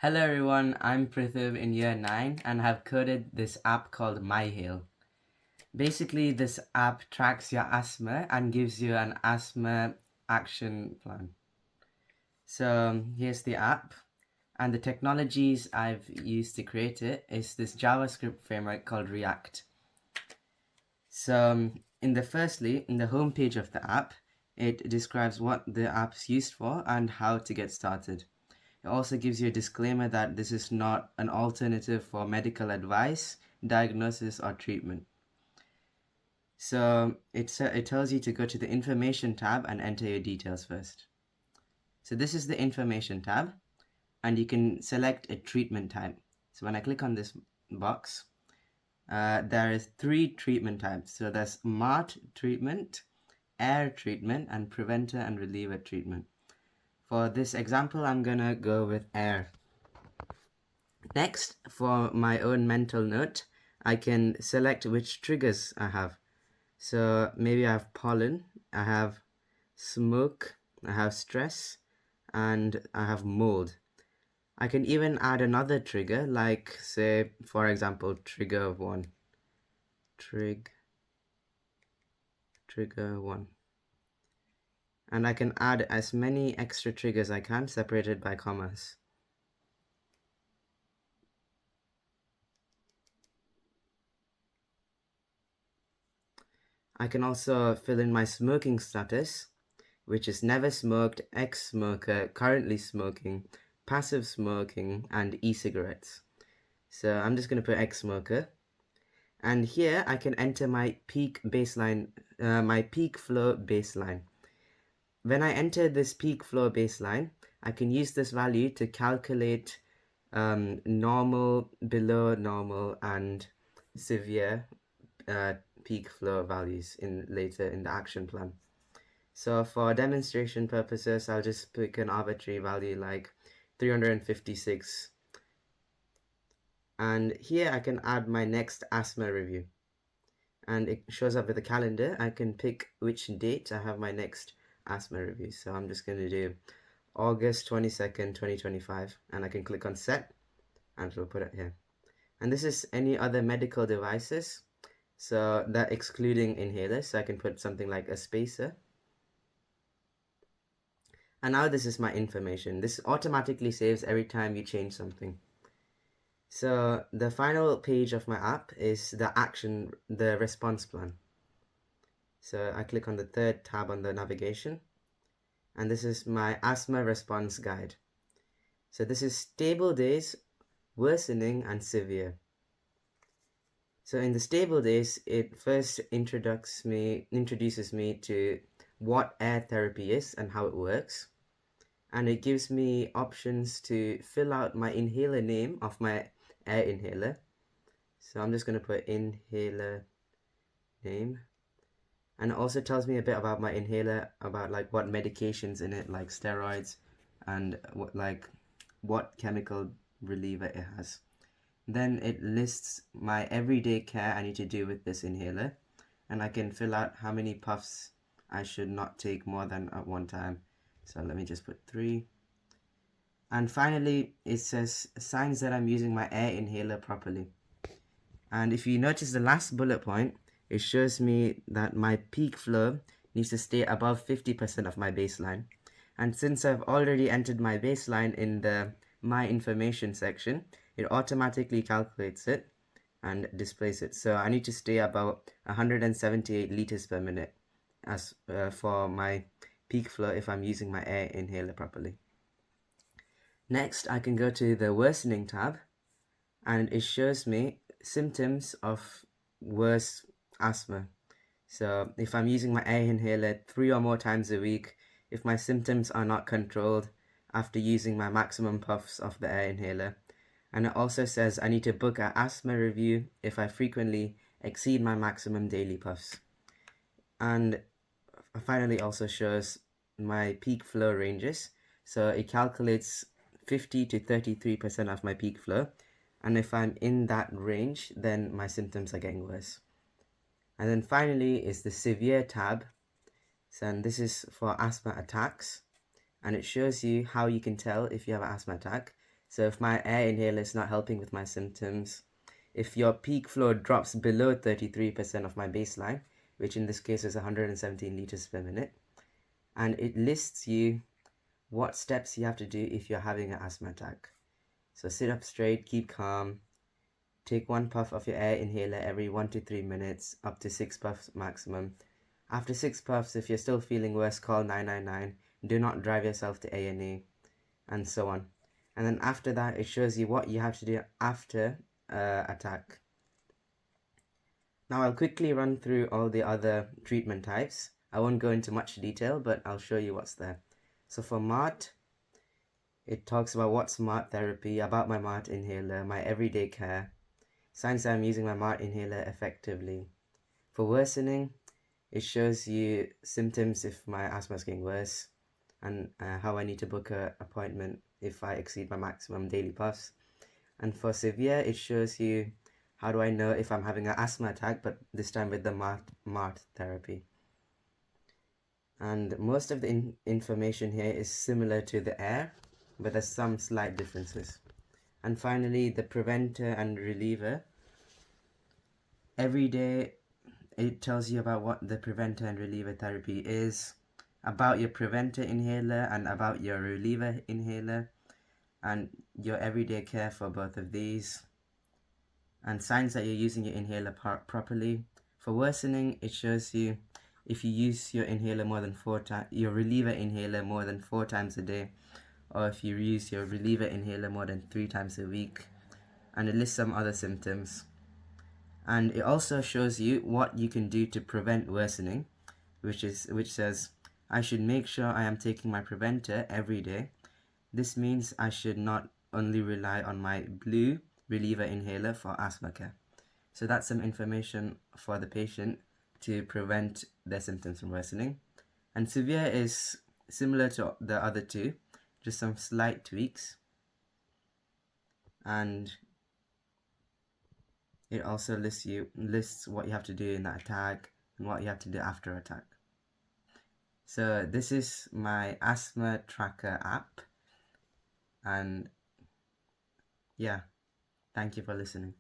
Hello everyone, I'm Prithviv in year 9 and have coded this app called Hale. Basically, this app tracks your asthma and gives you an asthma action plan. So here's the app, and the technologies I've used to create it is this JavaScript framework called React. So in the home page of the app, it describes what the app's used for and how to get started. It also gives you a disclaimer that this is not an alternative for medical advice, diagnosis, or treatment. So it tells you to go to the information tab and enter your details first. So this is the information tab, and you can select a treatment type. So when I click on this box, there is 3 treatment types. So there's MART treatment, air treatment, and preventer and reliever treatment. For this example, I'm gonna go with air. Next, for my own mental note, I can select which triggers I have. So maybe I have pollen, I have smoke, I have stress, and I have mold. I can even add another trigger, like say, for example, trigger 1. Trigger 1. And I can add as many extra triggers I can, separated by commas. I can also fill in my smoking status, which is never smoked, ex-smoker, currently smoking, passive smoking, and e-cigarettes. So I'm just going to put ex-smoker. And here I can enter my peak baseline, my peak flow baseline. When I enter this peak flow baseline, I can use this value to calculate normal, below normal, and severe peak flow values later in the action plan. So for demonstration purposes, I'll just pick an arbitrary value like 356. And here I can add my next asthma review. And it shows up with a calendar. I can pick which date I have my next asthma review. So I'm just going to do August 22nd, 2025. And I can click on set and it'll put it here. And this is any other medical devices. So that excluding inhalers. So I can put something like a spacer. And now this is my information. This automatically saves every time you change something. So the final page of my app is the response plan. So I click on the third tab on the navigation, and this is my asthma response guide. So this is stable days, worsening, and severe. So in the stable days, it first introduces me to what air therapy is and how it works. And it gives me options to fill out my inhaler name of my air inhaler. So I'm just going to put inhaler name. And it also tells me a bit about my inhaler, about like what medications in it, like steroids, and what chemical reliever it has. Then it lists my everyday care I need to do with this inhaler, and I can fill out how many puffs I should not take more than at one time. So let me just put 3. And finally, it says signs that I'm using my air inhaler properly. And if you notice the last bullet point, it shows me that my peak flow needs to stay above 50% of my baseline. And since I've already entered my baseline in the My Information section, it automatically calculates it and displays it. So I need to stay about 178 liters per minute as for my peak flow if I'm using my air inhaler properly. Next, I can go to the worsening tab, and it shows me symptoms of worse asthma. So if I'm using my air inhaler 3 or more times a week, if my symptoms are not controlled after using my maximum puffs of the air inhaler. And it also says I need to book an asthma review if I frequently exceed my maximum daily puffs. And finally also shows my peak flow ranges. So it calculates 50 to 33% of my peak flow. And if I'm in that range, then my symptoms are getting worse. And then finally is the severe tab. And this is for asthma attacks. And it shows you how you can tell if you have an asthma attack. So if my air inhaler is not helping with my symptoms, if your peak flow drops below 33% of my baseline, which in this case is 117 liters per minute, and it lists you what steps you have to do if you're having an asthma attack. So sit up straight, keep calm, take 1 puff of your air inhaler every 1 to 3 minutes, up to 6 puffs maximum. After 6 puffs, if you're still feeling worse, call 999. Do not drive yourself to A&E, and so on. And then after that, it shows you what you have to do after attack. Now I'll quickly run through all the other treatment types. I won't go into much detail, but I'll show you what's there. So for MART, it talks about what's MART therapy, about my MART inhaler, my everyday care, signs that I'm using my MART inhaler effectively. For worsening, it shows you symptoms if my asthma is getting worse, and how I need to book an appointment if I exceed my maximum daily puffs. And for severe, it shows you how do I know if I'm having an asthma attack, but this time with the MART therapy. And most of the information here is similar to the air, but there's some slight differences. And finally, the preventer and reliever. Every day it tells you about what the preventer and reliever therapy is, about your preventer inhaler and about your reliever inhaler, and your everyday care for both of these, and signs that you're using your inhaler properly. For worsening, it shows you if you use your inhaler more than 4 times, your reliever inhaler more than 4 times a day, or if you use your reliever inhaler more than 3 times a week, and it lists some other symptoms. And it also shows you what you can do to prevent worsening, which says I should make sure I am taking my preventer every day. This means I should not only rely on my blue reliever inhaler for asthma care. So that's some information for the patient to prevent their symptoms from worsening. And severe is similar to the other two, just some slight tweaks. And it also lists what you have to do in that attack and what you have to do after attack. So this is my asthma tracker app, and yeah, thank you for listening.